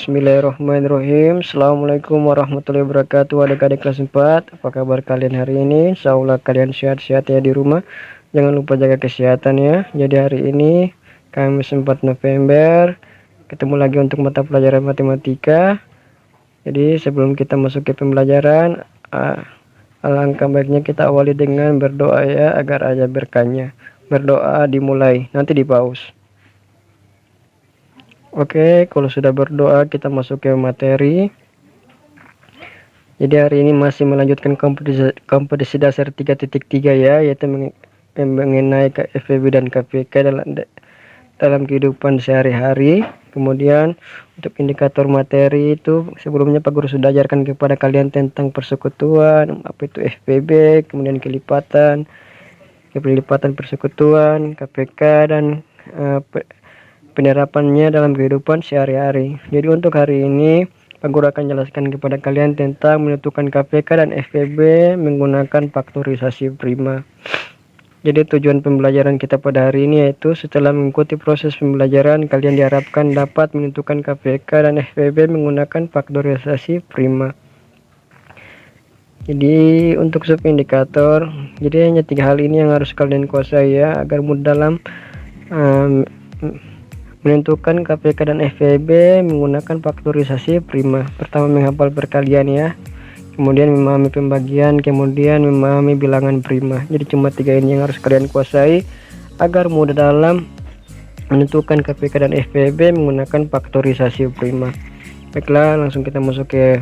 Bismillahirrahmanirrahim. Assalamualaikum warahmatullahi wabarakatuh. Adik-adik kelas 4, apa kabar kalian hari ini? Insyaallah kalian sehat-sehat ya di rumah. Jangan lupa jaga kesehatan ya. Jadi hari ini Kamis 4 November ketemu lagi untuk mata pelajaran matematika. Jadi sebelum kita masuk ke pembelajaran, alangkah baiknya kita awali dengan berdoa ya, agar ada berkahnya. Berdoa dimulai, nanti di pause. Oke, kalau sudah berdoa kita masuk ke materi. Jadi hari ini masih melanjutkan kompetisi dasar 3.3 ya, yaitu mengenai KFB dan KPK dalam kehidupan sehari-hari. Kemudian untuk indikator materi itu sebelumnya Pak Guru sudah ajarkan kepada kalian tentang persekutuan, apa itu FPB, kemudian kelipatan persekutuan, KPK, dan penerapannya dalam kehidupan sehari-hari. Jadi untuk hari ini Pak Guru akan jelaskan kepada kalian tentang menentukan KPK dan FPB menggunakan faktorisasi prima. Jadi tujuan pembelajaran kita pada hari ini yaitu setelah mengikuti proses pembelajaran, kalian diharapkan dapat menentukan KPK dan FPB menggunakan faktorisasi prima. Jadi untuk subindikator, jadi hanya 3 hal ini yang harus kalian kuasai ya, agar mudah dalam menentukan KPK dan FPB menggunakan faktorisasi prima. Pertama, menghafal perkalian ya, kemudian memahami pembagian, kemudian memahami bilangan prima. Jadi cuma 3 ini yang harus kalian kuasai agar mudah dalam menentukan KPK dan FPB menggunakan faktorisasi prima. Baiklah, langsung kita masuk ke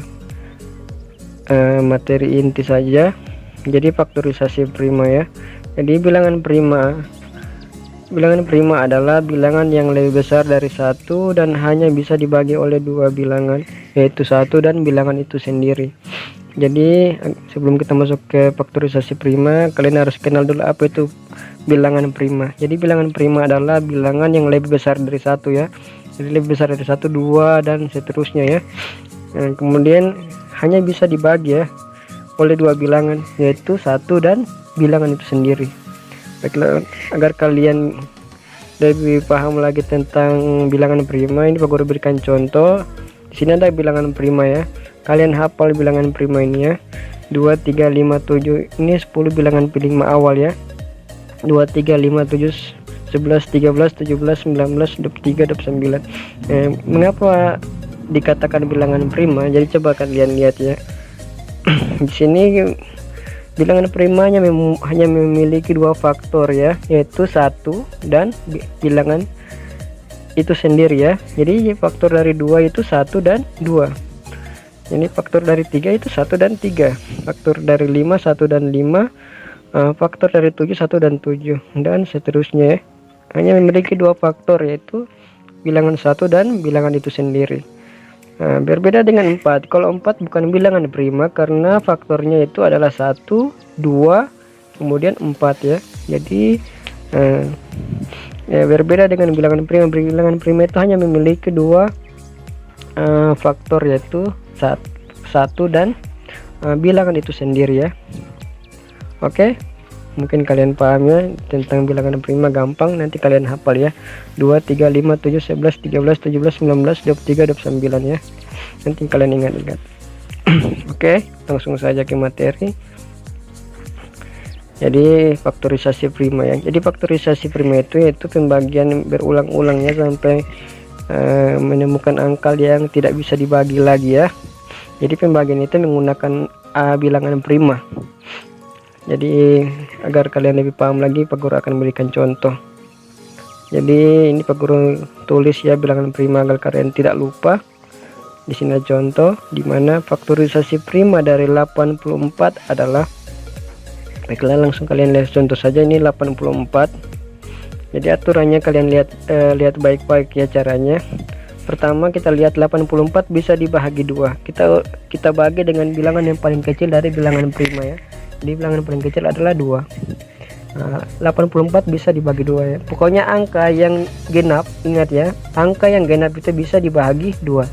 materi inti saja. Jadi faktorisasi prima ya. Jadi bilangan prima adalah bilangan yang lebih besar dari 1 dan hanya bisa dibagi oleh 2 bilangan, yaitu 1 dan bilangan itu sendiri. Jadi sebelum kita masuk ke faktorisasi prima, kalian harus kenal dulu apa itu bilangan prima. Jadi bilangan prima adalah bilangan yang lebih besar dari 1 ya. Jadi lebih besar dari 1, 2 dan seterusnya ya. Kemudian hanya bisa dibagi ya oleh 2 bilangan, yaitu 1 dan bilangan itu sendiri. Baiklah, agar kalian lebih paham lagi tentang bilangan prima, ini Pak Guru berikan contoh. Di sini ada bilangan prima ya. Kalian hafal bilangan prima ini ya. 2, 3, 5, 7 ini 10 bilangan prima awal ya. 2, 3, 5, 7, 11, 13, 17, 19, 23, 29. Mengapa dikatakan bilangan prima? Jadi coba kalian lihat ya. Di sini bilangan prima hanya memiliki 2 faktor ya, yaitu 1 dan bilangan itu sendiri ya. Jadi faktor dari 2 itu 1 dan 2. Ini faktor dari 3 itu 1 dan 3. Faktor dari 5 1 dan 5. Faktor dari 7 1 dan 7 dan seterusnya ya. Hanya memiliki 2 faktor, yaitu bilangan 1 dan bilangan itu sendiri. Berbeda dengan 4. Kalau 4 bukan bilangan prima karena faktornya itu adalah 1, 2, kemudian 4 ya. Jadi berbeda dengan bilangan prima. Bilangan prima itu hanya memiliki 2 faktor, yaitu 1 dan bilangan itu sendiri ya. Oke, mungkin kalian paham ya tentang bilangan prima, gampang, nanti kalian hafal ya. 2, 3, 5, 7, 11, 13, 17, 19, 23, 29 ya. Nanti kalian ingat-ingat. Oke, langsung saja ke materi. Jadi faktorisasi prima ya. Jadi faktorisasi prima itu yaitu pembagian berulang-ulangnya sampai menemukan angka yang tidak bisa dibagi lagi ya. Jadi pembagian itu menggunakan bilangan prima. Jadi agar kalian lebih paham lagi, Pak Guru akan berikan contoh. Jadi ini Pak Guru tulis ya bilangan prima agar kalian tidak lupa. Di sini ada contoh di mana faktorisasi prima dari 84 adalah. Baiklah, langsung kalian lihat contoh saja. Ini 84. Jadi aturannya kalian lihat baik-baik ya caranya. Pertama kita lihat 84 bisa dibagi 2. Kita bagi dengan bilangan yang paling kecil dari bilangan prima ya. Jadi bilangan paling kecil adalah 2. 84 bisa dibagi 2 ya. Pokoknya angka yang genap, ingat ya, angka yang genap itu bisa dibagi 2.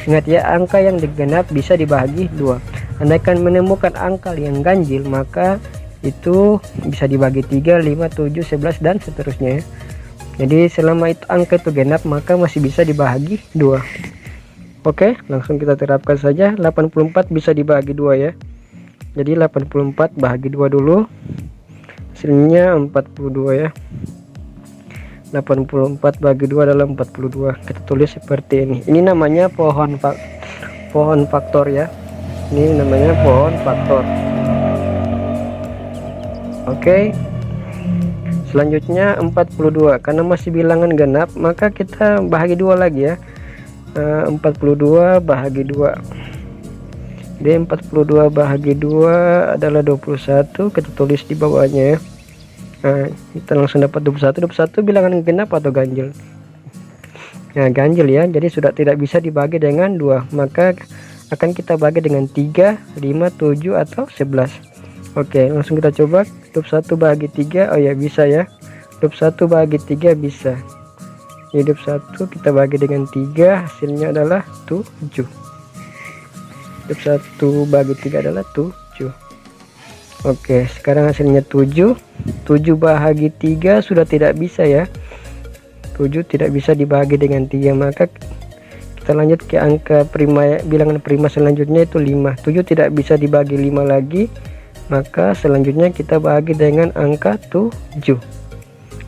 Ingat ya, angka yang genap bisa dibagi 2. Andaikan menemukan angka yang ganjil, maka itu bisa dibagi 3, 5, 7, 11 dan seterusnya ya. Jadi selama itu angka itu genap, maka masih bisa dibagi 2. Oke, langsung kita terapkan saja. 84 bisa dibagi 2 ya. Jadi 84 bahagi 2 dulu, hasilnya 42 ya. 84 bagi 2 adalah 42. Kita tulis seperti ini. Ini namanya pohon faktor ya. Ini namanya pohon faktor. Oke. Selanjutnya 42, karena masih bilangan genap maka kita bahagi 2 lagi ya. 42 bahagi 2. Jadi 42 bahagi 2 adalah 21. Kita tulis di bawahnya ya. Nah, kita langsung dapat 21. 21 bilangan genap atau ganjil? Nah, ganjil ya. Jadi sudah tidak bisa dibagi dengan 2, maka akan kita bagi dengan 3, 5, 7 atau 11. Oke, langsung kita coba. 21 bahagi 3, oh ya bisa ya. 21 bahagi 3 bisa. Jadi 21 kita bagi dengan 3, hasilnya adalah 7. 1 bagi 3 adalah 7. Oke, sekarang hasilnya 7. 7 bahagi 3 sudah tidak bisa ya. 7 tidak bisa dibagi dengan 3, maka kita lanjut ke angka prima, bilangan prima selanjutnya itu 5. 7 tidak bisa dibagi 5 lagi, maka selanjutnya kita bagi dengan angka 7.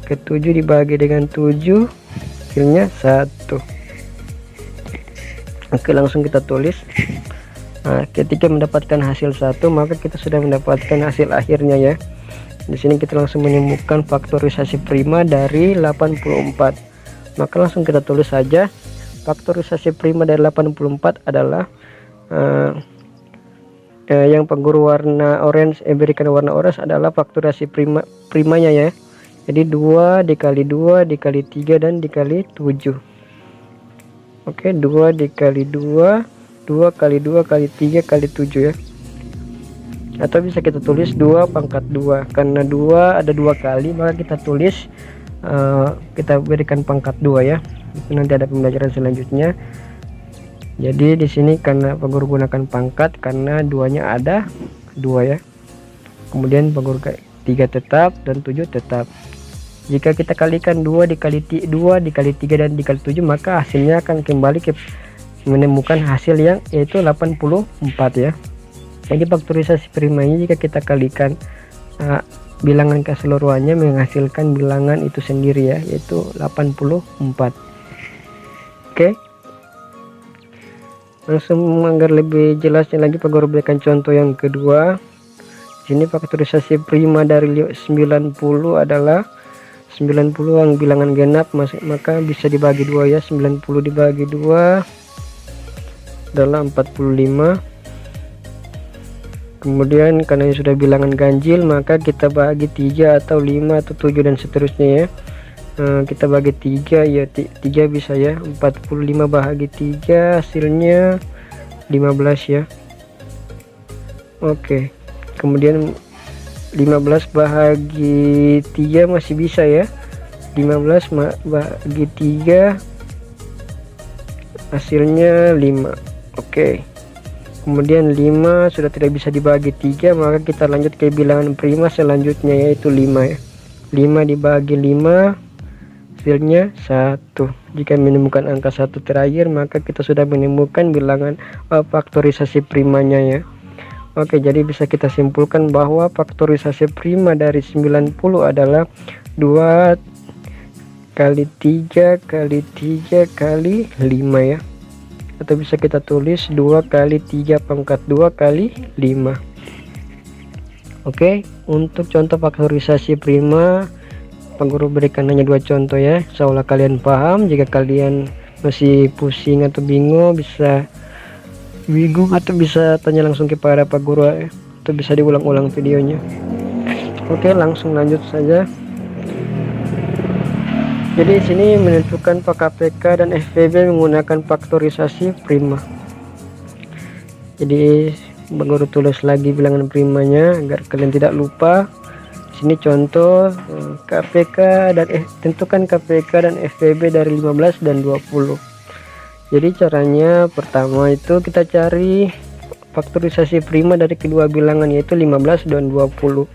Ke 7 dibagi dengan 7, hasilnya 1. Oke, langsung kita tulis. Nah, ketika mendapatkan hasil 1, maka kita sudah mendapatkan hasil akhirnya ya. Di sini kita langsung menemukan faktorisasi prima dari 84. Maka langsung kita tulis saja. Faktorisasi prima dari 84 adalah yang pengguru warna orange, berikan warna orange adalah faktorisasi primanya ya. Jadi 2 dikali 2 dikali 3 dan dikali 7. Oke, 2 dikali 2, 2 kali 2 kali 3 kali 7 ya. Atau bisa kita tulis 2 pangkat 2, karena 2 ada 2 kali, maka kita tulis kita berikan pangkat 2 ya. Itu nanti ada pembelajaran selanjutnya. Jadi di sini karena pengguru gunakan pangkat, karena 2-nya ada 2 ya. Kemudian pengguru 3 tetap dan 7 tetap. Jika kita kalikan 2 dikali 3 dan dikali 7, maka hasilnya akan kembali ke menemukan hasil yang yaitu 84 ya. Jadi faktorisasi primanya jika kita kalikan bilangan keseluruhannya menghasilkan bilangan itu sendiri ya, yaitu 84. Oke, langsung agar lebih jelasnya lagi Pak Guru berikan contoh yang kedua. Sini faktorisasi prima dari 90 adalah 90 yang bilangan genap, maka bisa dibagi 2 ya. 90 dibagi 2 adalah 45. Kemudian karena ini sudah bilangan ganjil, maka kita bagi 3 atau 5 atau 7 dan seterusnya ya. Kita bagi 3 ya, 3 bisa ya. 45 bahagi 3 hasilnya 15 ya. Oke, kemudian 15 bahagi 3 masih bisa ya. 15 bagi 3 hasilnya 5. Oke, kemudian 5 sudah tidak bisa dibagi 3, maka kita lanjut ke bilangan prima selanjutnya yaitu 5 ya. 5 dibagi 5 hasilnya 1. Jika menemukan angka 1 terakhir, maka kita sudah menemukan bilangan faktorisasi primanya ya. Oke, jadi bisa kita simpulkan bahwa faktorisasi prima dari 90 adalah 2 kali 3 kali 3 kali 5 ya. Atau bisa kita tulis 2 kali 3 pangkat 2 kali 5. Oke, untuk contoh faktorisasi prima Pak Guru berikan hanya 2 contoh ya. Seolah kalian paham. Jika kalian masih pusing atau bingung atau bisa tanya langsung kepada Pak Guru ya, atau bisa diulang-ulang videonya. Oke, langsung lanjut saja. Jadi sini menentukan KPK dan FVB menggunakan faktorisasi prima. Jadi Pak Guru tulis lagi bilangan primanya agar kalian tidak lupa. Sini contoh KPK dan tentukan KPK dan FVB dari 15 dan 20. Jadi caranya pertama itu kita cari faktorisasi prima dari kedua bilangan yaitu 15 dan 20.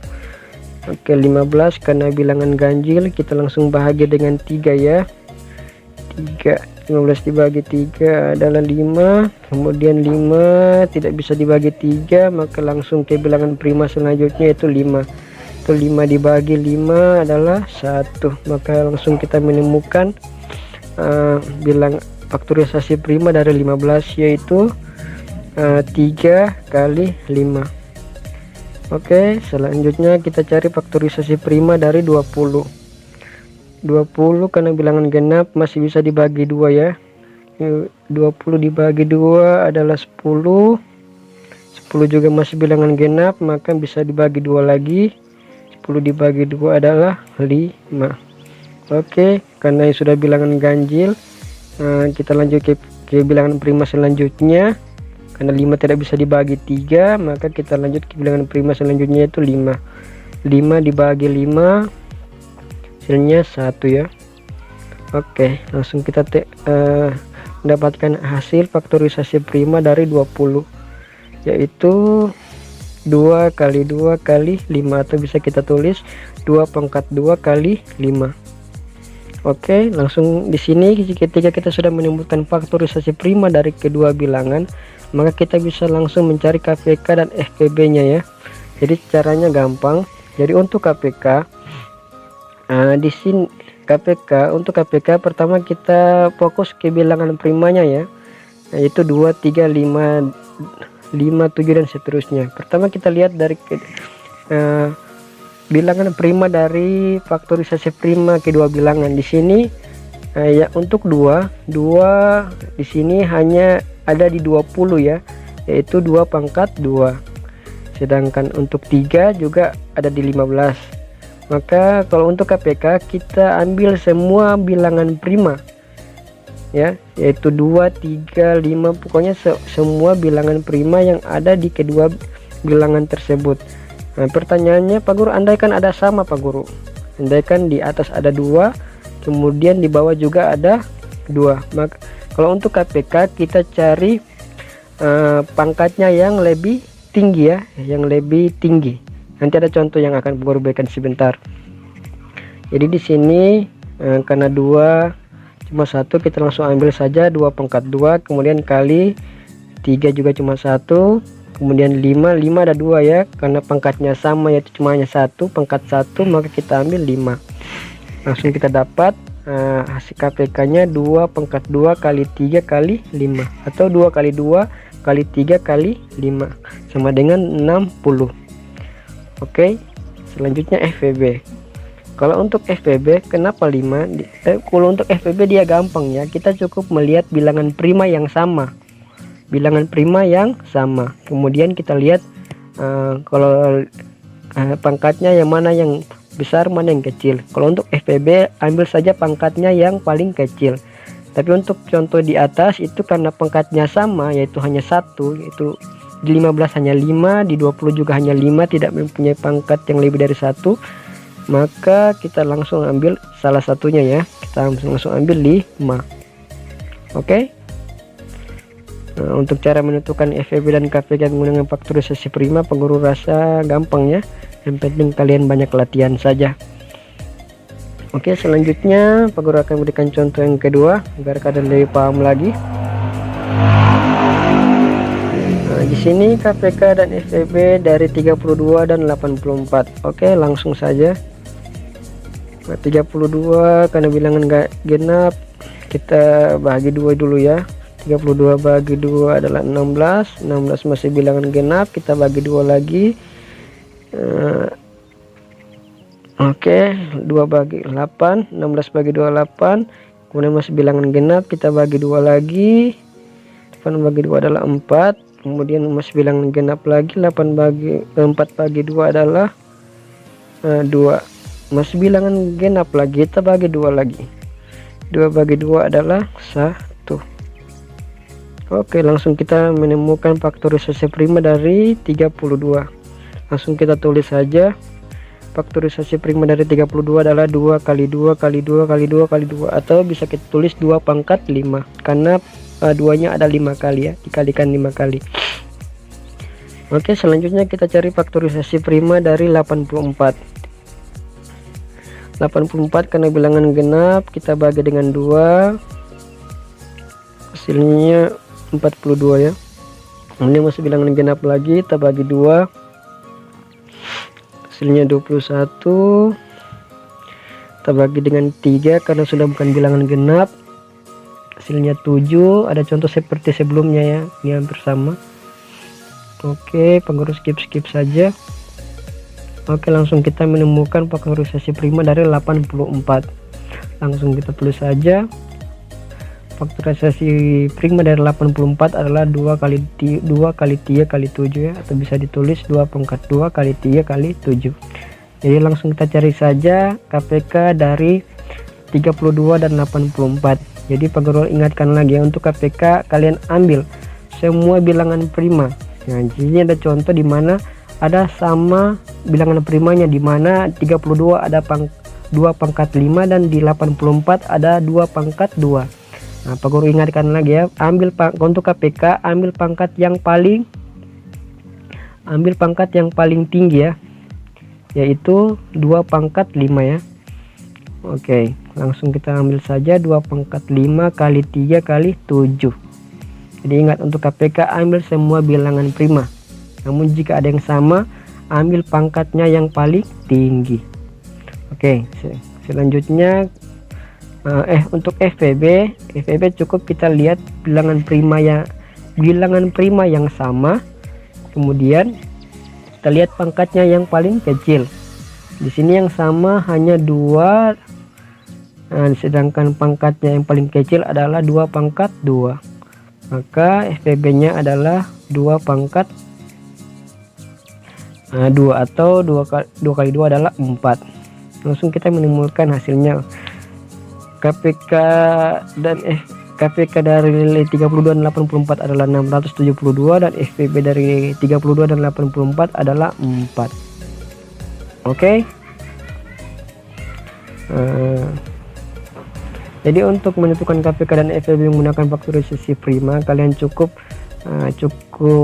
Oke, 15 karena bilangan ganjil kita langsung bahagi dengan 3 ya. 3 15 dibagi 3 adalah 5, kemudian 5 tidak bisa dibagi 3, maka langsung ke bilangan prima selanjutnya yaitu 5. Itu 5 dibagi 5 adalah 1, maka langsung kita menemukan bilang faktorisasi prima dari 15 yaitu 3 kali 5. Oke, selanjutnya kita cari faktorisasi prima dari 20 karena bilangan genap masih bisa dibagi 2 ya. 20 dibagi 2 adalah 10 juga masih bilangan genap, maka bisa dibagi 2 lagi. 10 dibagi 2 adalah 5. Oke, karena yang sudah bilangan ganjil, kita lanjut ke bilangan prima selanjutnya. Karena 5 tidak bisa dibagi 3, maka kita lanjut ke bilangan prima selanjutnya yaitu 5. 5 dibagi 5 hasilnya 1 ya. Oke, langsung kita mendapatkan hasil faktorisasi prima dari 20 yaitu 2 kali 2 kali 5, atau bisa kita tulis 2 pangkat 2 kali 5. Oke, langsung di sini ketika kita sudah menemukan faktorisasi prima dari kedua bilangan, maka kita bisa langsung mencari KPK dan FPB nya ya. Jadi caranya gampang. Jadi untuk KPK di sini untuk KPK pertama kita fokus ke bilangan primanya ya, yaitu 2, 3, 5, 7 dan seterusnya. Pertama kita lihat dari bilangan prima dari faktorisasi prima kedua bilangan. Di sini ya untuk 2 di sini hanya ada di 20 ya, yaitu 2 pangkat 2. Sedangkan untuk 3 juga ada di 15. Maka kalau untuk KPK kita ambil semua bilangan prima ya, yaitu 2, 3, 5, pokoknya semua bilangan prima yang ada di kedua bilangan tersebut. Nah, pertanyaannya, Pak Guru, andaikan ada sama Pak Guru, andaikan di atas ada 2 kemudian di bawah juga ada 2, maka kalau untuk KPK kita cari pangkatnya yang lebih tinggi ya, yang lebih tinggi. Nanti ada contoh yang akan Pak Guru berikan sebentar. Jadi di sini karena 2 cuma 1, kita langsung ambil saja 2 pangkat 2 kemudian kali 3 juga cuma 1, kemudian 5 ada 2 ya, karena pangkatnya sama yaitu cuma hanya 1 pangkat 1, maka kita ambil 5. Langsung kita dapat hasil KPK nya 2 pangkat 2 kali 3 kali 5, atau 2 kali 2 kali 3 kali 5 sama dengan 60. Oke, selanjutnya FPB. Kalau untuk FPB kenapa 5? Kalau untuk FPB dia gampang ya, kita cukup melihat bilangan prima yang sama, kemudian kita lihat kalau pangkatnya yang mana yang besar mana yang kecil. Kalau untuk FPB ambil saja pangkatnya yang paling kecil. Tapi untuk contoh di atas itu karena pangkatnya sama yaitu hanya 1, yaitu di 15 hanya 5, di 20 juga hanya 5, tidak mempunyai pangkat yang lebih dari 1, maka kita langsung ambil salah satunya ya, kita langsung ambil 5. Oke. Nah, untuk cara menentukan FPB dan KPK menggunakan faktorisasi prima, Pak Guru rasa gampang ya, yang penting kalian banyak latihan saja. Oke, selanjutnya Pak Guru akan berikan contoh yang kedua agar kalian lebih paham lagi. Nah, di sini KPK dan FPB dari 32 dan 84. Oke, langsung saja. Nah, 32 karena bilangan gak genap, kita bagi 2 dulu ya. 32 bagi 2 adalah 16. 16 masih bilangan genap, kita bagi 2 lagi. Oke, 2 bagi 8, 16 bagi 2 8, kemudian masih bilangan genap, kita bagi 2 lagi. 8 bagi 2 adalah 4, kemudian masih bilangan genap lagi. 4 bagi 2 adalah 2, masih bilangan genap lagi, kita bagi 2 lagi. 2 bagi 2 adalah 1. Oke, langsung kita menemukan faktorisasi prima dari 32. Langsung kita tulis saja. Faktorisasi prima dari 32 adalah 2 kali 2 kali 2 kali 2 kali 2, atau bisa kita tulis 2 pangkat 5 karena 2-nya ada 5 kali ya, dikalikan 5 kali. Oke, selanjutnya kita cari faktorisasi prima dari 84. 84 karena bilangan genap, kita bagi dengan 2. hasilnya 42 ya. Ini masih bilangan genap lagi, kita bagi 2, hasilnya 21. Kita bagi dengan 3 karena sudah bukan bilangan genap, hasilnya 7. Ada contoh seperti sebelumnya ya, ini hampir sama. Oke, pengurus skip saja. Oke, langsung kita menemukan faktorisasi prima dari 84. Langsung kita tulis saja. Faktorisasi prima dari 84 adalah 2 kali 3 kali 7 ya, atau bisa ditulis 2 pangkat 2 kali 3 kali 7. Jadi langsung kita cari saja KPK dari 32 dan 84. Jadi Pak Guru ingatkan lagi ya, untuk KPK kalian ambil semua bilangan prima. Nah, jadi ada contoh di mana ada sama bilangan primanya, di mana 32 ada 2 pangkat 5 dan di 84 ada 2 pangkat 2. Nah, Pak Guru ingatkan lagi ya, untuk KPK ambil pangkat yang paling tinggi ya, yaitu 2 pangkat 5 ya. Oke, langsung kita ambil saja 2 pangkat 5 kali 3 kali 7. Jadi ingat, untuk KPK ambil semua bilangan prima, namun jika ada yang sama ambil pangkatnya yang paling tinggi. Oke, selanjutnya untuk FPB cukup kita lihat bilangan prima yang sama, kemudian kita lihat pangkatnya yang paling kecil. Di sini yang sama hanya 2, sedangkan pangkatnya yang paling kecil adalah 2 pangkat 2, maka FPB nya adalah 2 pangkat 2, atau 2 kali 2 adalah 4. Langsung kita menemukan hasilnya. KPK dari 32 dan 84 adalah 672, dan FPB dari 32 dan 84 adalah 4. Oke. Jadi untuk menentukan KPK dan FPB menggunakan faktorisasi prima, kalian cukup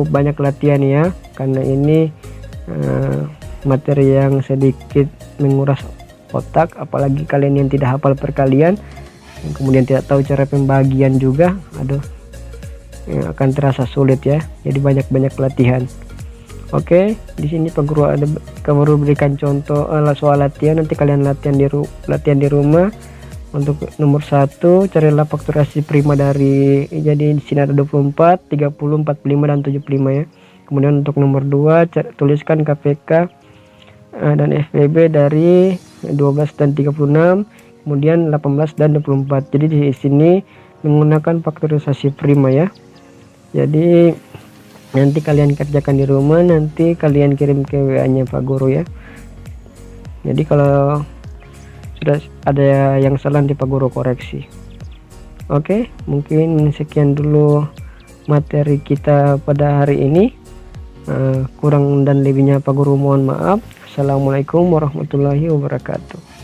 banyak latihan ya, karena ini materi yang sedikit menguras otak, apalagi kalian yang tidak hafal perkalian, kemudian tidak tahu cara pembagian juga, akan terasa sulit ya. Jadi banyak latihan. Oke, di sini Pak Guru berikan contoh soal latihan, nanti kalian latihan di rumah. Untuk nomor 1, carilah faktorisasi prima dari, jadi di sini ada 24, 30, 45 dan 75 ya. Kemudian untuk nomor 2, tuliskan KPK dan FPB dari 12 dan 36, kemudian 18 dan 24. Jadi di sini menggunakan faktorisasi prima ya. Jadi nanti kalian kerjakan di rumah, nanti kalian kirim ke WA-nya Pak Guru ya. Jadi kalau sudah ada yang salah nanti Pak Guru koreksi. Oke, mungkin sekian dulu materi kita pada hari ini. Kurang dan lebihnya Pak Guru mohon maaf. Assalamualaikum warahmatullahi wabarakatuh.